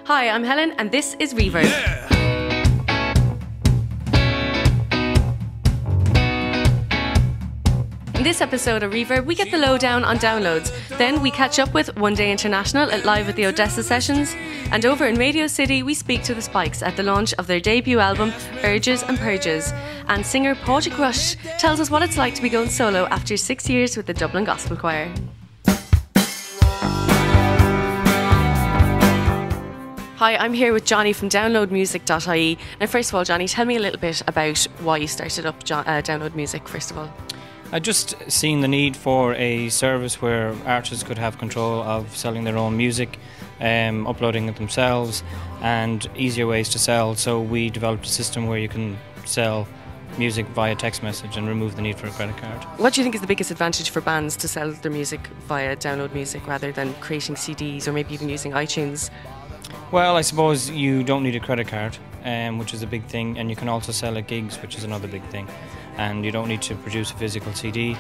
Hi, I'm Helen and this is Reverb. In this episode of Reverb, we get the lowdown on downloads. Then we catch up with One Day International at Live at the Odessa Sessions. And over in Radio City, we speak to the Spikes at the launch of their debut album, Urges and Purges. And singer Pádraig Rush tells us what it's like to be going solo after 6 years with the Dublin Gospel Choir. Hi, I'm here with Johnny from downloadmusic.ie. Now, first of all, Johnny, tell me a little bit about why you started up Download Music, first of all. I just seen the need for a service where artists could have control of selling their own music, uploading it themselves, and easier ways to sell. So we developed a system where you can sell music via text message and remove the need for a credit card. What do you think is the biggest advantage for bands to sell their music via Download Music rather than creating CDs or maybe even using iTunes? Well, I suppose you don't need a credit card, which is a big thing, and you can also sell at gigs, which is another big thing. And you don't need to produce a physical CD.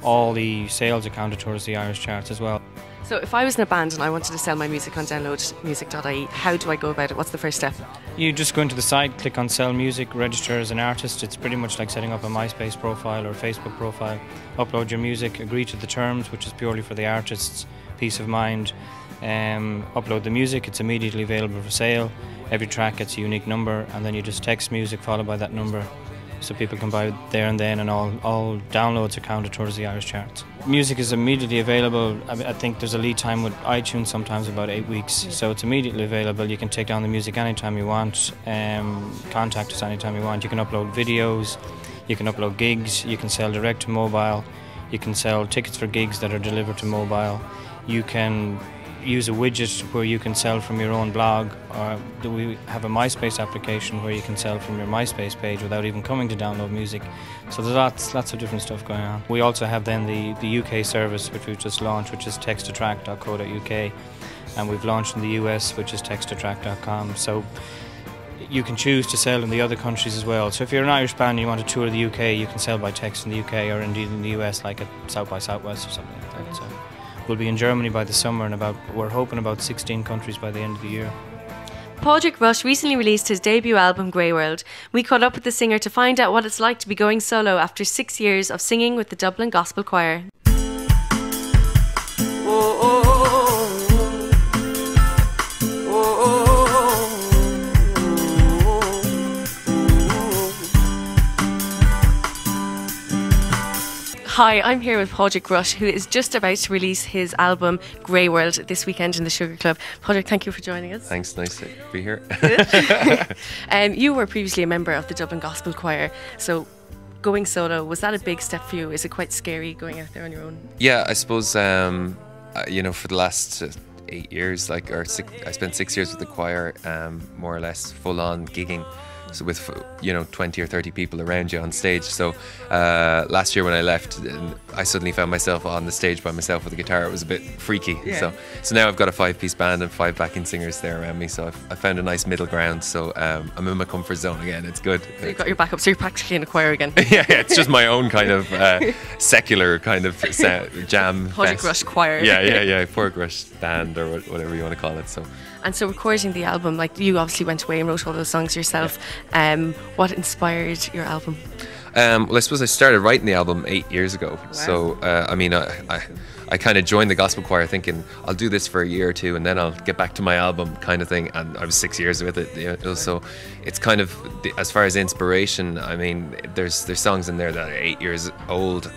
All the sales are counted towards the Irish charts as well. So if I was in a band and I wanted to sell my music on downloadmusic.ie, how do I go about it? What's the first step? You just go into the site, click on Sell Music, register as an artist. It's pretty much like setting up a MySpace profile or a Facebook profile. Upload your music, agree to the terms, which is purely for the artist's peace of mind. Upload the music, it's immediately available for sale. Every track gets a unique number, and then you just text music followed by that number, so people can buy it there and then, and all downloads are counted towards the Irish charts. Music is immediately available. I think there's a lead time with iTunes, sometimes about 8 weeks, so it's immediately available. You can take down the music anytime you want, contact us anytime you want. You can upload videos, you can upload gigs, you can sell direct to mobile, you can sell tickets for gigs that are delivered to mobile. You can use a widget where you can sell from your own blog, or we have a MySpace application where you can sell from your MySpace page without even coming to Download Music. So there's lots of different stuff going on. We also have then the UK service, which we've just launched, which is text2track.co.uk, and we've launched in the US, which is text2track.com. So you can choose to sell in the other countries as well. So if you're an Irish band and you want to tour the UK, you can sell by text in the UK, or indeed in the US, like at South by Southwest or something like that. So we'll be in Germany by the summer, and we're hoping about 16 countries by the end of the year. Pádraig Rush recently released his debut album, Grey World. We caught up with the singer to find out what it's like to be going solo after 6 years of singing with the Dublin Gospel Choir. Hi, I'm here with Pádraig Rush, who is just about to release his album Grey World this weekend in the Sugar Club. Pádraig, thank you for joining us. Thanks, nice to be here. You were previously a member of the Dublin Gospel Choir, so going solo, was that a big step for you? Is it quite scary going out there on your own? Yeah, I suppose, you know, for the last 8 years, I spent 6 years with the choir, more or less full on gigging. So with 20 or 30 people around you on stage. So last year when I left, I suddenly found myself on the stage by myself with a guitar. It was a bit freaky. Yeah. So now I've got a 5-piece band and 5 backing singers there around me. So I found a nice middle ground. So I'm in my comfort zone again. It's good. So you've got your backup. So you're practically in a choir again. yeah, it's just my own kind of secular kind of jam. Pádraig Rush choir. Yeah. Pádraig Rush band or whatever you want to call it. And so recording the album, like, you obviously went away and wrote all those songs yourself. Yeah. What inspired your album? Well, I suppose I started writing the album 8 years ago. Wow. So, I kind of joined the gospel choir thinking I'll do this for a year or two and then I'll get back to my album kind of thing. And I was 6 years with it. So it's kind of, as far as inspiration, I mean, there's songs in there that are 8 years old.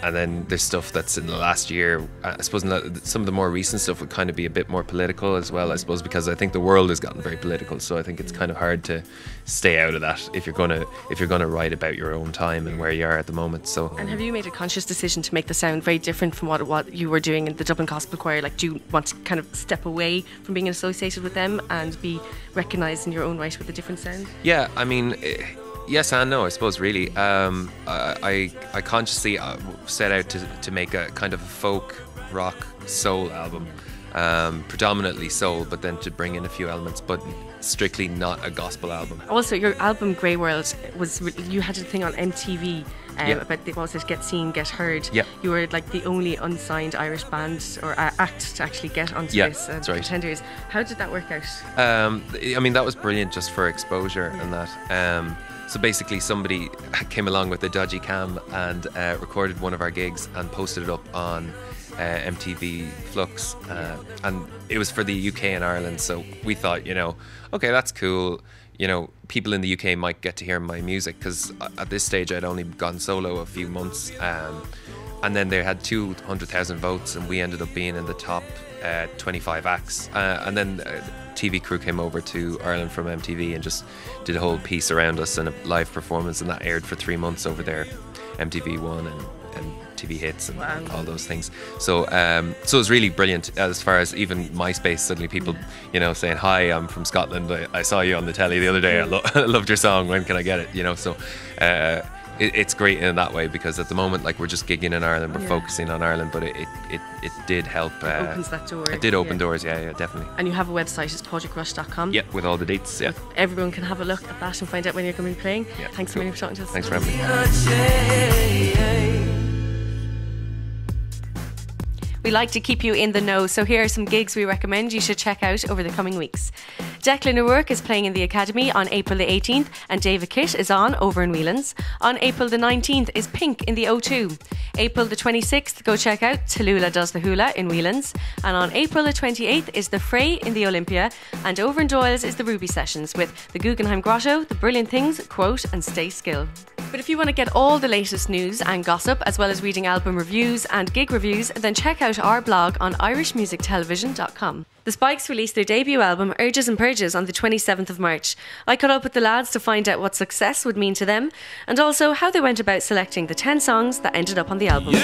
And then there's stuff that's in the last year. I suppose some of the more recent stuff would kind of be a bit more political as well, I suppose, because I think the world has gotten very political. So I think it's kind of hard to stay out of that if you're gonna write about your own time and where you are at the moment. So. And have you made a conscious decision to make the sound very different from what you were doing in the Dublin Gospel Choir? Like, do you want to kind of step away from being associated with them and be recognised in your own right with a different sound? Yeah, I mean. Yes and no, I suppose, really. I consciously set out to make a kind of a folk rock soul album. predominantly soul, but then to bring in a few elements, but strictly not a gospel album. Also, your album Grey World you had a thing on MTV about what was it, Get Seen, Get Heard. Yeah. You were like the only unsigned Irish band or act to actually get onto this. That's right. Pretenders. How did that work out? I mean, that was brilliant just for exposure and that. So basically somebody came along with a dodgy cam and recorded one of our gigs and posted it up on MTV Flux, and it was for the UK and Ireland. So we thought, okay, that's cool. People in the UK might get to hear my music, because at this stage I'd only gone solo a few months, and then they had 200,000 votes, and we ended up being in the top 25 acts. And then TV crew came over to Ireland from MTV and just did a whole piece around us and a live performance, and that aired for 3 months over there, MTV One and TV Hits and all those things. So so it was really brilliant, as far as even MySpace, suddenly people saying, hi, I'm from Scotland, I saw you on the telly the other day, I loved your song, when can I get it? So it's great in that way, because at the moment, like, we're just gigging in Ireland, we're focusing on Ireland, but it did help. It opens that door. It did open doors, yeah, definitely. And you have a website, it's projectrush.com. Yeah, with all the dates, yeah. Everyone can have a look at that and find out when you're going to be playing. Yeah, Thanks so much for talking to us. Thanks for having me. We like to keep you in the know, so here are some gigs we recommend you should check out over the coming weeks. Declan O'Rourke is playing in the Academy on April the 18th, and David Kitt is on over in Whelan's. On April the 19th is Pink in the O2. April the 26th, go check out Tallulah Does the Hula in Whelan's. And on April the 28th is The Fray in the Olympia, and over in Doyle's is the Ruby Sessions with the Guggenheim Grotto, The Brilliant Things, Quote and Stay Still. But if you want to get all the latest news and gossip, as well as reading album reviews and gig reviews, then check out our blog on irishmusictelevision.com. The Spikes released their debut album Urges and Purges on the 27th of March. I caught up with the lads to find out what success would mean to them, and also how they went about selecting the 10 songs that ended up on the album.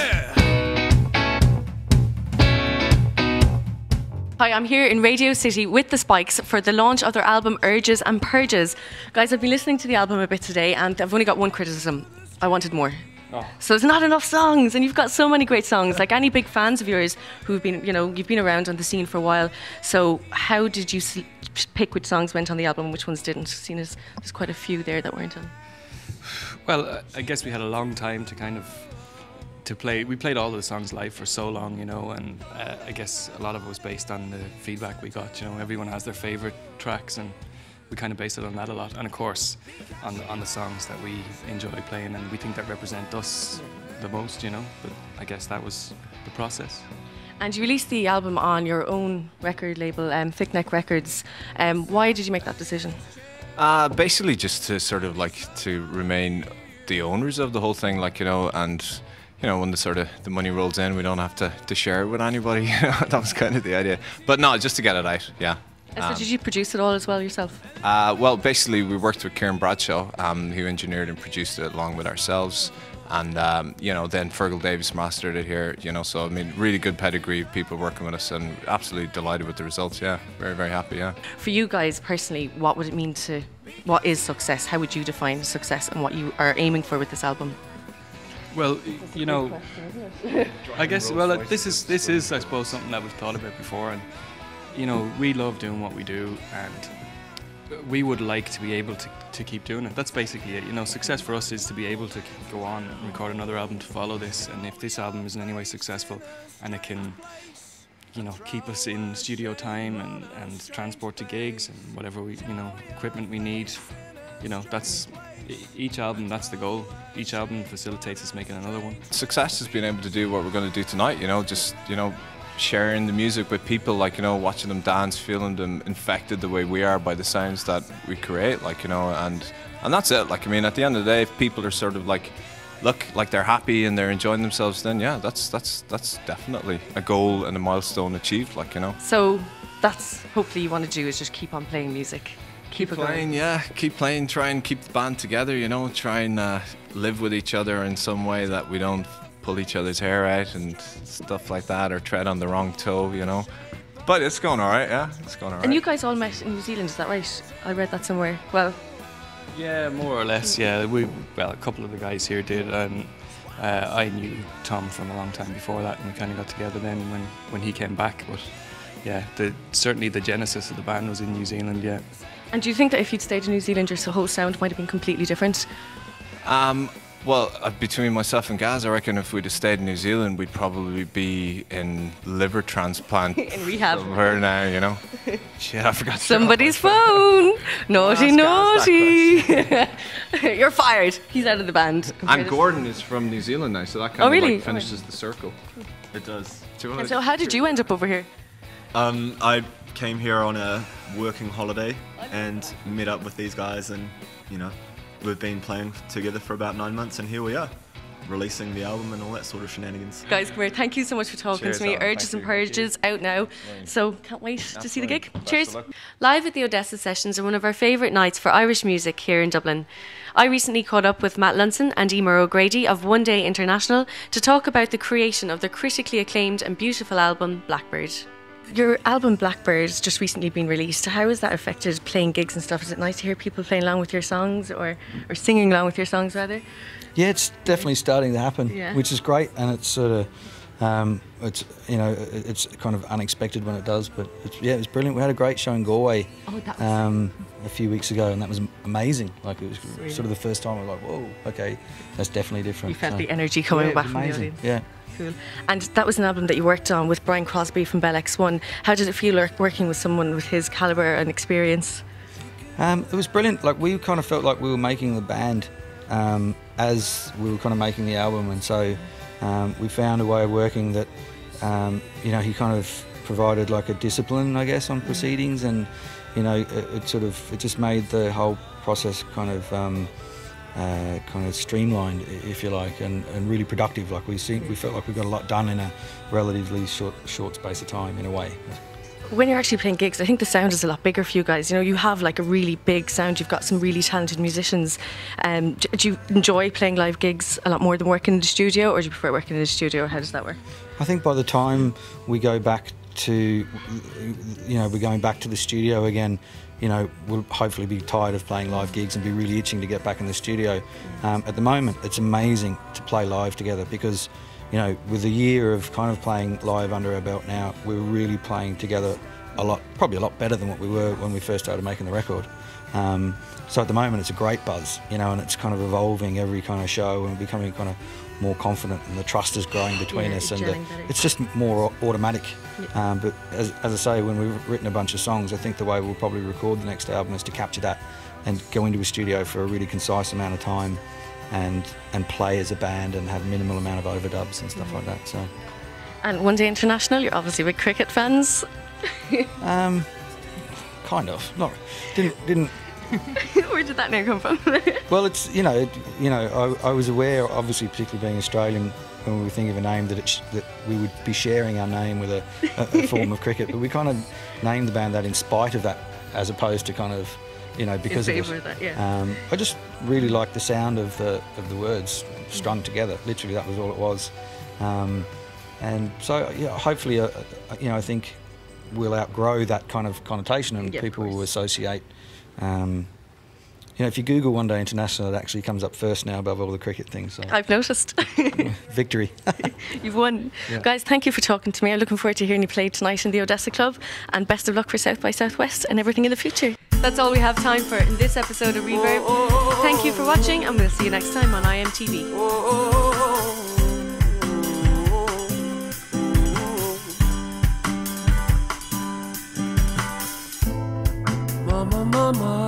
Hi, I'm here in Radio City with the Spikes for the launch of their album Urges and Purges. Guys, I've been listening to the album a bit today, and I've only got one criticism. I wanted more. Oh. So there's not enough songs, and you've got so many great songs. Like, any big fans of yours who've been, you've been around on the scene for a while. So how did you pick which songs went on the album and which ones didn't? Seeing as there's quite a few there that weren't on. Well, I guess we had a long time to play. We played all of the songs live for so long, and I guess a lot of it was based on the feedback we got. Everyone has their favourite tracks, and we kind of based it on that a lot, and of course on the songs that we enjoy playing and we think that represent us the most, but I guess that was the process. And you released the album on your own record label, Thick Neck Records. Why did you make that decision? Basically just to sort of to remain the owners of the whole thing, and when the money rolls in, we don't have to share it with anybody. That was kind of the idea, but no, just to get it out. So did you produce it all as well yourself? Well, basically we worked with Kieran Bradshaw, who engineered and produced it along with ourselves, and then Fergal Davis mastered it here. So I mean, really good pedigree of people working with us, and absolutely delighted with the results. Yeah, very, very happy. Yeah. For you guys personally, what would it mean what is success? How would you define success, and what you are aiming for with this album? Well, I guess this is I suppose something that we've thought about before, and we love doing what we do, and we would like to be able to keep doing it. That's basically it. Success for us is to be able to go on and record another album to follow this, and if this album is in any way successful and it can keep us in studio time and transport to gigs and whatever equipment we need, that's each album, that's the goal. Each album facilitates us making another one. Success has been able to do what we're going to do tonight, just sharing the music with people, watching them dance, feeling them infected the way we are by the sounds that we create, and that's it. At the end of the day, if people are sort of look like they're happy and they're enjoying themselves, then yeah, that's definitely a goal and a milestone achieved, So that's hopefully you want to do is just keep on playing music. Keep playing, yeah. Keep playing. Try and keep the band together. Try and live with each other in some way that we don't pull each other's hair out and stuff like that, or tread on the wrong toe. But it's going all right. Yeah, it's going all right. And you guys all met in New Zealand, is that right? I read that somewhere. Well, yeah, more or less. Yeah, a couple of the guys here did, and I knew Tom from a long time before that, and we kind of got together then when he came back. But yeah, certainly the genesis of the band was in New Zealand. Yeah. And do you think that if you'd stayed in New Zealand, your whole sound might have been completely different? Well, between myself and Gaz, I reckon if we'd have stayed in New Zealand, we'd probably be in liver transplant. In rehab. Somewhere now, you know. Shit, I forgot. Somebody's phone. Naughty, naughty. You're fired. He's out of the band. And Gordon is from New Zealand now, so that kind of really? like finishes the circle. It does. And so how did you end up over here? I came here on a working holiday and met up with these guys, and you know, we've been playing together for about 9 months, and here we are, releasing the album and all that sort of shenanigans. Guys, come here. Thank you so much for talking Cheers, to me. Alan. Urges and Purges out now. So can't wait to see the gig. Best Cheers. of luck. Live at the Odessa Sessions are one of our favourite nights for Irish music here in Dublin. I recently caught up with Matt Lunson and Emer O'Grady of One Day International to talk about the creation of their critically acclaimed and beautiful album, Blackbird. Your album Blackbird's just recently been released. How has that affected playing gigs and stuff? Is it nice to hear people playing along with your songs or singing along with your songs rather? Yeah, it's definitely starting to happen, Yeah. which is great, and it's sort of, it's it's kind of unexpected when it does, but it was brilliant. We had a great show in Galway a few weeks ago, and that was amazing. Like, it was sort of the first time I was like, whoa, okay, that's definitely different. You felt the energy coming it back was from the amazing. audience. Yeah. Cool. And that was an album that you worked on with Brian Crosby from Bell X1. How did it feel working with someone with his calibre and experience? It was brilliant. Like, we kind of felt like we were making the band as we were kind of making the album, and so we found a way of working that he kind of provided like a discipline, I guess, on proceedings, and it just made the whole process kind of streamlined, if you like, and really productive. Like, we felt like we got a lot done in a relatively short space of time, in a way. When you're actually playing gigs, I think the sound is a lot bigger for you guys. You know, you have like a really big sound. You've got some really talented musicians. Do you enjoy playing live gigs a lot more than working in the studio, or do you prefer working in the studio? How does that work? I think by the time we go back to, we're going back to the studio again, we'll hopefully be tired of playing live gigs and be really itching to get back in the studio. At the moment, it's amazing to play live together because, with a year of kind of playing live under our belt now, we're really playing together probably a lot better than what we were when we first started making the record. So at the moment, it's a great buzz, and it's kind of evolving every kind of show and becoming kind of more confident, and the trust is growing between us, and it's just more automatic. Yeah. But as I say, when we've written a bunch of songs, I think the way we'll probably record the next album is to capture that and go into a studio for a really concise amount of time and play as a band and have minimal amount of overdubs and stuff like that. So. And One Day International, you're obviously big cricket fans. Kind of. Not. Didn't. Where did that name come from? Well, it's I was aware, obviously, particularly being Australian, when we were thinking of a name that we would be sharing our name with a form of cricket, but we kind of named the band that in spite of that, as opposed to kind of, because of it. That, yeah. I just really liked the sound of the words strung together. Literally, that was all it was. And so, hopefully, I think we'll outgrow that kind of connotation, and people will associate. If you Google One Day International, it actually comes up first now above all the cricket things. So. I've noticed. Victory. You've won. Yeah. Guys, thank you for talking to me. I'm looking forward to hearing you play tonight in the Odessa Club, and best of luck for South by Southwest and everything in the future. That's all we have time for in this episode of Reverb. Thank you for watching, and we'll see you next time on IMTV. Mama, mama.